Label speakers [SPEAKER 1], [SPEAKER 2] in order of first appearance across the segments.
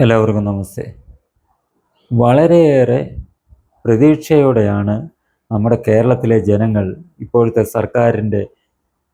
[SPEAKER 1] എല്ലാവർക്കും നമസ്തേ. വളരെയേറെ പ്രതീക്ഷയോടെയാണ് നമ്മുടെ കേരളത്തിലെ ജനങ്ങൾ ഇപ്പോഴത്തെ സർക്കാരിൻ്റെ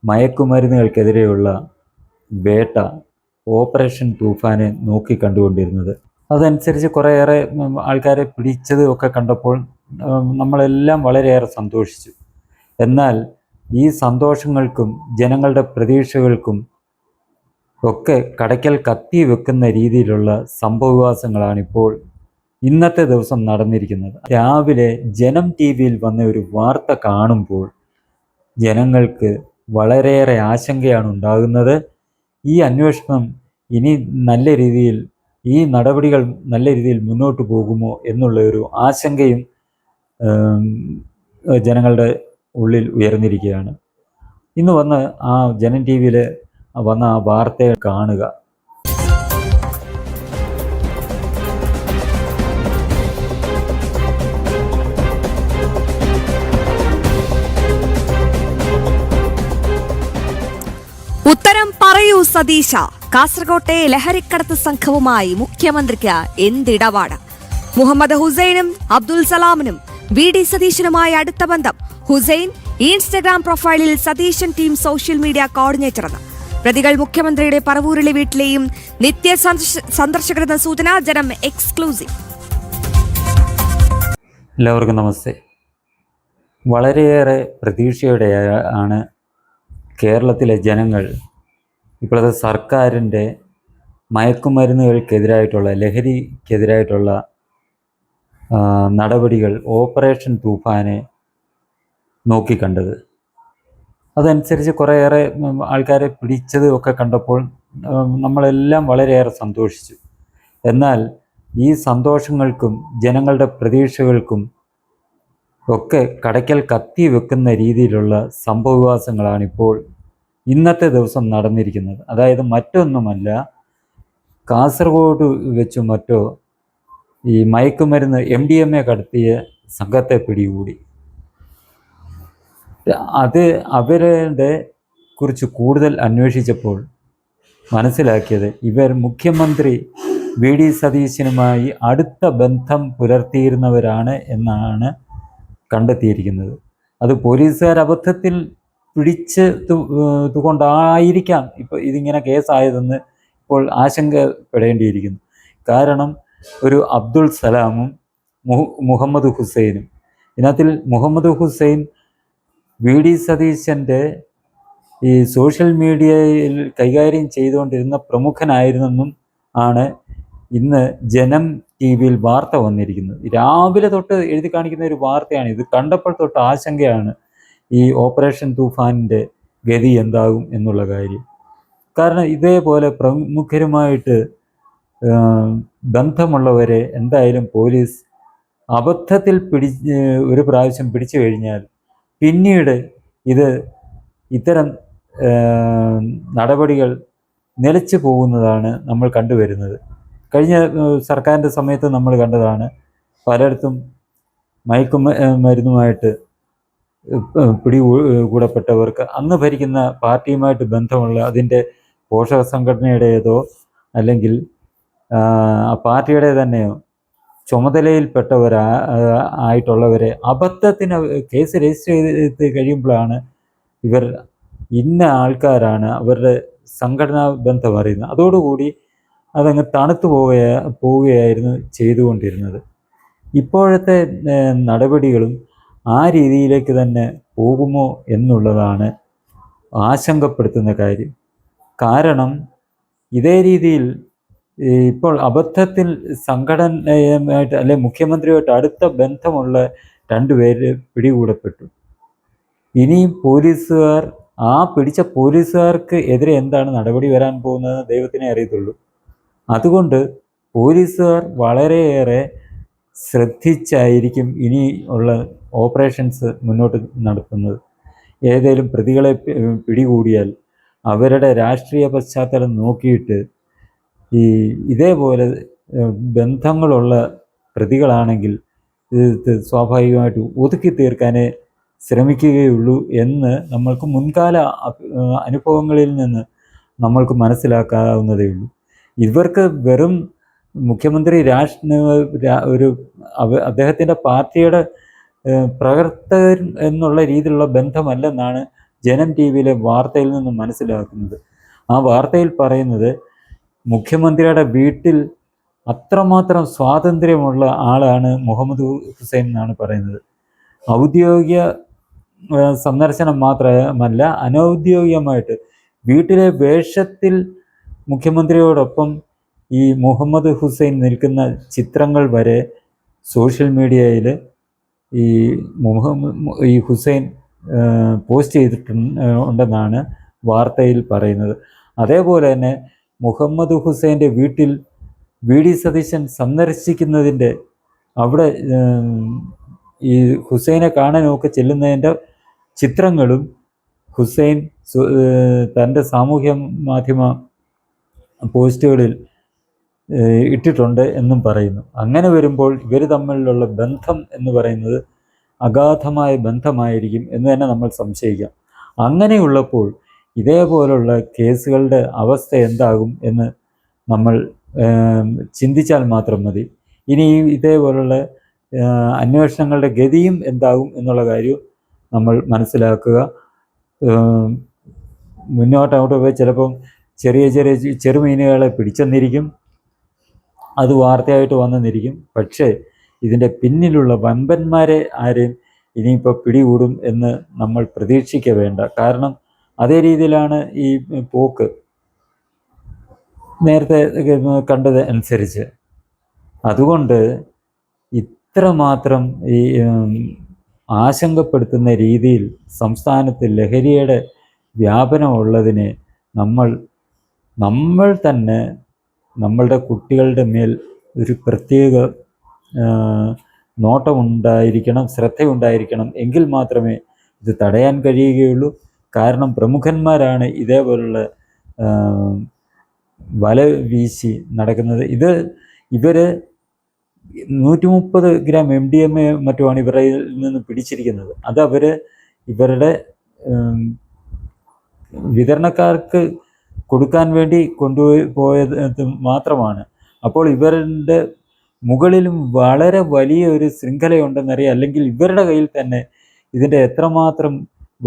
[SPEAKER 1] മയക്കുമരുന്നുകൾക്കെതിരെയുള്ള വേട്ട ഓപ്പറേഷൻ തൂഫാനെ നോക്കിക്കണ്ടുകൊണ്ടിരുന്നത്. അതനുസരിച്ച് കുറേയേറെ ആൾക്കാരെ പിടിച്ചത് ഒക്കെ കണ്ടപ്പോൾ നമ്മളെല്ലാം വളരെയേറെ സന്തോഷിച്ചു. എന്നാൽ ഈ സന്തോഷങ്ങൾക്കും ജനങ്ങളുടെ പ്രതീക്ഷകൾക്കും ഒക്കെ കടയ്ക്കൽ കത്തി വെക്കുന്ന രീതിയിലുള്ള സംഭവവികാസങ്ങളാണിപ്പോൾ ഇന്നത്തെ ദിവസം നടന്നിരിക്കുന്നത്. രാവിലെ ജനം ടി വിയിൽ വന്ന ഒരു വാർത്ത കാണുമ്പോൾ ജനങ്ങൾക്ക് വളരെയേറെ ആശങ്കയാണ് ഉണ്ടാകുന്നത്. ഈ അന്വേഷണം ഇനി നല്ല രീതിയിൽ, ഈ നടപടികൾ നല്ല രീതിയിൽ മുന്നോട്ട് പോകുമോ എന്നുള്ള ഒരു ആശങ്കയും ജനങ്ങളുടെ ഉള്ളിൽ ഉയർന്നിരിക്കുകയാണ്. ഇന്ന് വന്ന് ആ ജനം ടി വിയിൽ വന്ന ആ വാർത്തയെ കാണുക.
[SPEAKER 2] ഉത്തരം പറയൂ സതീശ. കാസർകോട്ടെ ലഹരിക്കടത്ത് സംഘവുമായി മുഖ്യമന്ത്രിക്ക് എന്തിടപാട്? മുഹമ്മദ് ഹുസൈനും അബ്ദുൽ സലാമിനും വി.ഡി. സതീശനുമായി അടുത്ത ബന്ധം. ഹുസൈൻ ഇൻസ്റ്റഗ്രാം പ്രൊഫൈലിൽ സതീശൻ ടീം സോഷ്യൽ മീഡിയ കോർഡിനേറ്ററെന്ന്. പ്രതികൾ മുഖ്യമന്ത്രിയുടെ പറവൂരിലെ വീട്ടിലെയും നിത്യ സന്ദർശകരെന്ന സൂചന. ജനം എക്സ്ക്ലൂസീവ്.
[SPEAKER 1] എല്ലാവർക്കും നമസ്തേ. വളരെയേറെ പ്രതീക്ഷയോടെയാണ് കേരളത്തിലെ ജനങ്ങൾ ഇപ്പോഴത്തെ സർക്കാരിൻ്റെ മയക്കുമരുന്നുകൾക്കെതിരായിട്ടുള്ള, ലഹരിക്കെതിരായിട്ടുള്ള നടപടികൾ, ഓപ്പറേഷൻ തൂഫാനെ നോക്കിക്കണ്ടത്. അതനുസരിച്ച് കുറേയേറെ ആൾക്കാരെ പിടിച്ചത് ഒക്കെ കണ്ടപ്പോൾ നമ്മളെല്ലാം വളരെയേറെ സന്തോഷിച്ചു. എന്നാൽ ഈ സന്തോഷങ്ങൾക്കും ജനങ്ങളുടെ പ്രതീക്ഷകൾക്കും ഒക്കെ കടയ്ക്കൽ കത്തി വെക്കുന്ന രീതിയിലുള്ള സംഭവവികാസങ്ങളാണിപ്പോൾ ഇന്നത്തെ ദിവസം നടന്നിരിക്കുന്നത്. അതായത് മറ്റൊന്നുമല്ല, കാസർഗോഡ് വെച്ച് മറ്റോ ഈ മയക്കുമരുന്ന് MDMA കടത്തിയ സംഘത്തെ പിടികൂടി. അത് അവരുടെ കുറിച്ച് കൂടുതൽ അന്വേഷിച്ചപ്പോൾ മനസ്സിലാക്കിയത് ഇവർ മുഖ്യമന്ത്രി വി.ഡി. സതീശനുമായി അടുത്ത ബന്ധം പുലർത്തിയിരുന്നവരാണ് എന്നാണ് കണ്ടെത്തിയിരിക്കുന്നത്. അത് പോലീസുകാർ അബദ്ധത്തിൽ പിടിച്ചതുകൊണ്ടായിരിക്കാം ഇപ്പോൾ ഇതിങ്ങനെ കേസായതെന്ന് ഇപ്പോൾ ആശങ്കപ്പെടേണ്ടിയിരിക്കുന്നു. കാരണം ഒരു അബ്ദുൾ സലാമും മുഹമ്മദ് ഹുസൈനും, ഇതിനകത്തിൽ മുഹമ്മദ് ഹുസൈൻ വി.ഡി. സതീശൻ്റെ ഈ സോഷ്യൽ മീഡിയയിൽ കൈകാര്യം ചെയ്തുകൊണ്ടിരുന്ന പ്രമുഖനായിരുന്നെന്നും ആണ് ഇന്ന് ജനം ടി വിയിൽ വാർത്ത വന്നിരിക്കുന്നത്. രാവിലെ തൊട്ട് എഴുതി കാണിക്കുന്ന ഒരു വാർത്തയാണ്. ഇത് കണ്ടപ്പോൾ തൊട്ട് ആശങ്കയാണ് ഈ ഓപ്പറേഷൻ തൂഫാനിൻ്റെ ഗതി എന്താകും എന്നുള്ള കാര്യം. കാരണം ഇതേപോലെ പ്രമുഖരുമായിട്ട് ബന്ധമുള്ളവരെ എന്തായാലും പോലീസ് അബദ്ധത്തിൽ ഒരു പ്രാവശ്യം പിടിച്ചു കഴിഞ്ഞാൽ പിന്നീട് ഇത്തരം നടപടികൾ നിലച്ചു പോകുന്നതാണ് നമ്മൾ കണ്ടുവരുന്നത്. കഴിഞ്ഞ സർക്കാരിൻ്റെ സമയത്ത് നമ്മൾ കണ്ടതാണ്, പലയിടത്തും മയക്കുമരുന്നുമായിട്ട് പിടികൂടപ്പെട്ടവർക്ക് അന്ന് ഭരിക്കുന്ന പാർട്ടിയുമായിട്ട് ബന്ധമുള്ള, അതിൻ്റെ പോഷക സംഘടനയുടേതോ അല്ലെങ്കിൽ ആ പാർട്ടിയുടെ തന്നെയോ ചുമതലയിൽപ്പെട്ടവരായിട്ടുള്ളവരെ അബദ്ധത്തിന് കേസ് രജിസ്റ്റർ ചെയ്ത് കഴിയുമ്പോഴാണ് ഇവർ ഇന്ന ആൾക്കാരാണ്, അവരുടെ സംഘടനാ ബന്ധം അറിയുന്നത്. അതോടുകൂടി അതങ്ങ് തണുത്തു പോവുകയായിരുന്നു ചെയ്തുകൊണ്ടിരുന്നത്. ഇപ്പോഴത്തെ നടപടികളും ആ രീതിയിലേക്ക് തന്നെ പോകുമോ എന്നുള്ളതാണ് ആശങ്കപ്പെടുത്തുന്ന കാര്യം. കാരണം ഇതേ രീതിയിൽ ഇപ്പോൾ അബദ്ധത്തിൽ സംഘടനയുമായിട്ട് അല്ലെ മുഖ്യമന്ത്രിയുമായിട്ട് അടുത്ത ബന്ധമുള്ള 2 പേര് പിടികൂടപ്പെട്ടു. ഇനിയും പോലീസുകാർ, ആ പിടിച്ച പോലീസുകാർക്ക് എതിരെ എന്താണ് നടപടി വരാൻ പോകുന്നതെന്ന് ദൈവത്തിനെ അറിയത്തുള്ളൂ. അതുകൊണ്ട് പോലീസുകാർ വളരെയേറെ ശ്രദ്ധിച്ചായിരിക്കും ഇനി ഉള്ള ഓപ്പറേഷൻസ് മുന്നോട്ട് നടത്തുന്നത്. ഏതെങ്കിലും പ്രതികളെ പിടികൂടിയാൽ അവരുടെ രാഷ്ട്രീയ പശ്ചാത്തലം നോക്കിയിട്ട് ഇതേപോലെ ബന്ധങ്ങളുള്ള പ്രതികളാണെങ്കിൽ ഇത് സ്വാഭാവികമായിട്ട് ഒതുക്കി തീർക്കാനേ ശ്രമിക്കുകയുള്ളൂ എന്ന് നമ്മൾക്ക് മുൻകാല അനുഭവങ്ങളിൽ നിന്ന് നമ്മൾക്ക് മനസ്സിലാക്കാവുന്നതേ ഉള്ളൂ. ഇവർക്ക് വെറും മുഖ്യമന്ത്രി ഒരു അദ്ദേഹത്തിൻ്റെ പാർട്ടിയുടെ പ്രവർത്തകൻ എന്നുള്ള രീതിയിലുള്ള ബന്ധമല്ലെന്നാണ് ജനം ടി വിയിലെ വാർത്തയിൽ നിന്ന് മനസ്സിലാക്കുന്നത്. ആ വാർത്തയിൽ പറയുന്നത് മുഖ്യമന്ത്രിയുടെ വീട്ടിൽ അത്രമാത്രം സ്വാതന്ത്ര്യമുള്ള ആളാണ് മുഹമ്മദ് ഹുസൈൻ എന്നാണ് പറയുന്നത്. ഔദ്യോഗിക സന്ദർശനം മാത്രമല്ല, അനൗദ്യോഗികമായിട്ട് വീട്ടിലെ വേഷത്തിൽ മുഖ്യമന്ത്രിയോടൊപ്പം ഈ മുഹമ്മദ് ഹുസൈൻ നിൽക്കുന്ന ചിത്രങ്ങൾ വരെ സോഷ്യൽ മീഡിയയിൽ ഈ ഹുസൈൻ പോസ്റ്റ് ചെയ്തിട്ടുണ്ടെന്നാണ് വാർത്തയിൽ പറയുന്നത്. അതേപോലെ തന്നെ മുഹമ്മദ് ഹുസൈൻ്റെ വീട്ടിൽ VD സതീശൻ സന്ദർശിക്കുന്നതിൻ്റെ അവിടെ ഈ ഹുസൈനെ കാണാനൊക്കെ ചെല്ലുന്നതിൻ്റെ ചിത്രങ്ങളും ഹുസൈൻ തൻ്റെ സാമൂഹ്യ മാധ്യമ പോസ്റ്റുകളിൽ ഇട്ടിട്ടുണ്ട് എന്നും പറയുന്നു. അങ്ങനെ വരുമ്പോൾ ഇവർ തമ്മിലുള്ള ബന്ധം എന്ന് പറയുന്നത് അഗാധമായ ബന്ധമായിരിക്കും എന്ന് തന്നെ നമ്മൾ സംശയിക്കാം. അങ്ങനെയുള്ളപ്പോൾ ഇതേപോലുള്ള കേസുകളുടെ അവസ്ഥ എന്താകും എന്ന് നമ്മൾ ചിന്തിച്ചാൽ മാത്രം മതി. ഇനി ഇതേപോലുള്ള അന്വേഷണങ്ങളുടെ ഗതിയും എന്താകും എന്നുള്ള കാര്യം നമ്മൾ മനസ്സിലാക്കുക. മുന്നോട്ടങ്ങോട്ട് പോയി ചിലപ്പം ചെറിയ ചെറുമീനുകളെ പിടിച്ചെന്നിരിക്കും, അത് വാർത്തയായിട്ട് വന്നെന്നിരിക്കും. പക്ഷേ ഇതിൻ്റെ പിന്നിലുള്ള വമ്പന്മാരെ ആരെയും ഇനിയിപ്പോൾ പിടികൂടും എന്ന് നമ്മൾ പ്രതീക്ഷിക്ക വേണ്ട. കാരണം അതേ രീതിയിലാണ് ഈ പോക്ക് നേരത്തെ കണ്ടത് അനുസരിച്ച്. അതുകൊണ്ട് ഇത്രമാത്രം ഈ ആശങ്കപ്പെടുത്തുന്ന രീതിയിൽ സംസ്ഥാനത്ത് ലഹരിയുടെ വ്യാപനമുള്ളതിനെ നമ്മൾ തന്നെ നമ്മളുടെ കുട്ടികളുടെ മേൽ ഒരു പ്രത്യേക നോട്ടമുണ്ടായിരിക്കണം, ശ്രദ്ധയുണ്ടായിരിക്കണം. എങ്കിൽ മാത്രമേ ഇത് തടയാൻ കഴിയുകയുള്ളൂ. കാരണം പ്രമുഖന്മാരാണ് ഇതേപോലുള്ള വല വീശി നടക്കുന്നത്. ഇവർ 130 ഗ്രാം MDMA മറ്റുമാണ് ഇവരിൽ നിന്ന് പിടിച്ചിരിക്കുന്നത്. അത് ഇവരുടെ വിതരണക്കാർക്ക് കൊടുക്കാൻ വേണ്ടി പോയത് മാത്രമാണ്. അപ്പോൾ ഇവരുടെ മുകളിലും വളരെ വലിയ ഒരു ശൃംഖലയുണ്ടെന്നറിയാം. അല്ലെങ്കിൽ ഇവരുടെ കയ്യിൽ തന്നെ ഇതിൻ്റെ എത്രമാത്രം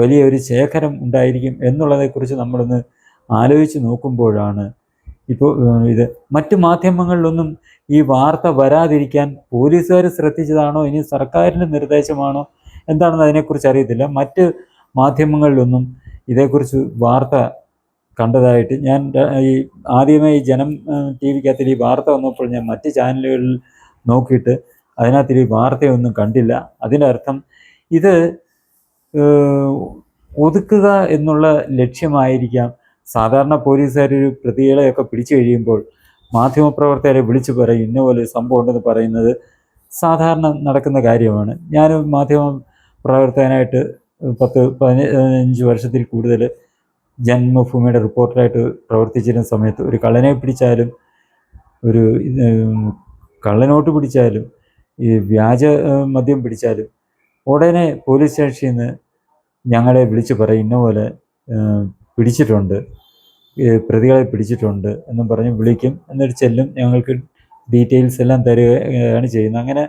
[SPEAKER 1] വലിയ ഒരു ശേഖരം ഉണ്ടായിരിക്കും എന്നുള്ളതെക്കുറിച്ച് നമ്മളൊന്ന് ആലോചിച്ച് നോക്കുമ്പോഴാണ് ഇപ്പോൾ ഇത് മറ്റു മാധ്യമങ്ങളിലൊന്നും ഈ വാർത്ത വരാതിരിക്കാൻ പോലീസുകാർ ശ്രദ്ധിച്ചതാണോ ഇനി സർക്കാരിൻ്റെ നിർദ്ദേശമാണോ എന്താണെന്ന് അതിനെക്കുറിച്ച് അറിയത്തില്ല. മറ്റ് മാധ്യമങ്ങളിലൊന്നും ഇതേക്കുറിച്ച് വാർത്ത കണ്ടതായിട്ട് ഞാൻ ആദ്യമായി ജനം TV ഈ വാർത്ത വന്നപ്പോൾ ഞാൻ മറ്റ് ചാനലുകളിൽ നോക്കിയിട്ട് അതിനകത്ത് ഈ വാർത്തയൊന്നും കണ്ടില്ല. അതിൻ്റെ അർത്ഥം ഇത് ഒതുക്കുക എന്നുള്ള ലക്ഷ്യമായിരിക്കാം. സാധാരണ പോലീസുകാരൊരു പ്രതികളെയൊക്കെ പിടിച്ചു കഴിയുമ്പോൾ മാധ്യമപ്രവർത്തകരെ വിളിച്ചു പറയും ഇന്നപോലെ സംഭവം ഉണ്ടെന്ന് പറയുന്നത് സാധാരണ നടക്കുന്ന കാര്യമാണ്. ഞാൻ മാധ്യമ പ്രവർത്തകനായിട്ട് 10-15 വർഷത്തിൽ കൂടുതൽ ജന്മഭൂമിയുടെ റിപ്പോർട്ടറായിട്ട് പ്രവർത്തിച്ചിരുന്ന സമയത്ത് ഒരു കള്ളനെ പിടിച്ചാലും ഒരു കള്ളനോട്ട് പിടിച്ചാലും ഈ വ്യാജ മദ്യം പിടിച്ചാലും ഉടനെ പോലീസ് സ്റ്റേഷനിൽ നിന്ന് ഞങ്ങളെ വിളിച്ച് പറയും ഇന്നപോലെ പിടിച്ചിട്ടുണ്ട്, പ്രതികളെ പിടിച്ചിട്ടുണ്ട് എന്നും പറഞ്ഞ് വിളിക്കും. എന്നിട്ട് ചെല്ലും, ഞങ്ങൾക്ക് ഡീറ്റെയിൽസ് എല്ലാം തരികയാണ് ചെയ്യുന്നത്. അങ്ങനെ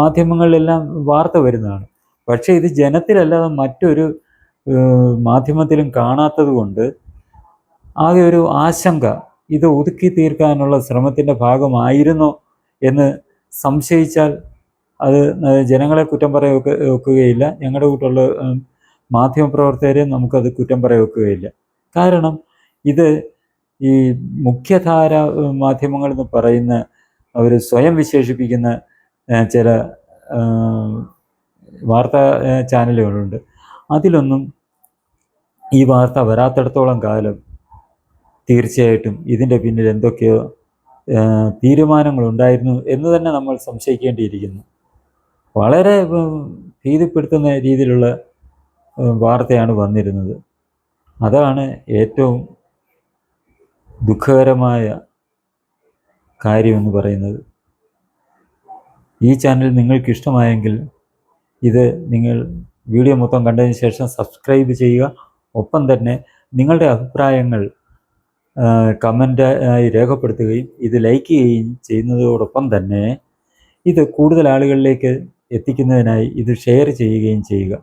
[SPEAKER 1] മാധ്യമങ്ങളിലെല്ലാം വാർത്ത വരുന്നതാണ്. പക്ഷേ ഇത് ജനത്തിലല്ലാതെ മറ്റൊരു മാധ്യമത്തിലും കാണാത്തത് കൊണ്ട് ആകെ ഒരു ആശങ്ക, ഇത് ഒതുക്കി തീർക്കാനുള്ള ശ്രമത്തിൻ്റെ ഭാഗമായിരുന്നോ എന്ന് സംശയിച്ചാൽ അത് ജനങ്ങളെ കുറ്റം വെക്കുകയില്ല. ഞങ്ങളുടെ കൂട്ടുള്ള മാധ്യമപ്രവർത്തകരെ നമുക്കത് കുറ്റം വെക്കുകയില്ല. കാരണം ഇത് ഈ മുഖ്യധാര മാധ്യമങ്ങളെന്ന് പറയുന്ന അവർ സ്വയം വിശേഷിപ്പിക്കുന്ന ചില വാർത്താ ചാനലുകളുണ്ട്. അതിലൊന്നും ഈ വാർത്ത വരാത്തിടത്തോളം കാലം തീർച്ചയായിട്ടും ഇതിൻ്റെ പിന്നിൽ എന്തൊക്കെയോ തീരുമാനങ്ങളുണ്ടായിരുന്നു എന്ന് തന്നെ നമ്മൾ സംശയിക്കേണ്ടിയിരിക്കുന്നു. വളരെ ഭീതിപ്പെടുത്തുന്ന രീതിയിലുള്ള വാർത്തയാണ് വന്നിരുന്നത്. അതാണ് ഏറ്റവും ദുഃഖകരമായ കാര്യമെന്ന് പറയുന്നത്. ഈ ചാനൽ നിങ്ങൾക്ക് ഇഷ്ടമായെങ്കിൽ ഇത് നിങ്ങൾ വീഡിയോ മൊത്തം കണ്ടതിന് ശേഷം സബ്സ്ക്രൈബ് ചെയ്യുക. ഒപ്പം തന്നെ നിങ്ങളുടെ അഭിപ്രായങ്ങൾ കമൻ്റ് ആയി രേഖപ്പെടുത്തുകയും ഇത് ലൈക്ക് ചെയ്യുകയും ചെയ്യുന്നതോടൊപ്പം തന്നെ ഇത് കൂടുതൽ ആളുകളിലേക്ക് എത്തിക്കുന്നതിനായി ഇത് ഷെയർ ചെയ്യുകയും ചെയ്യുക.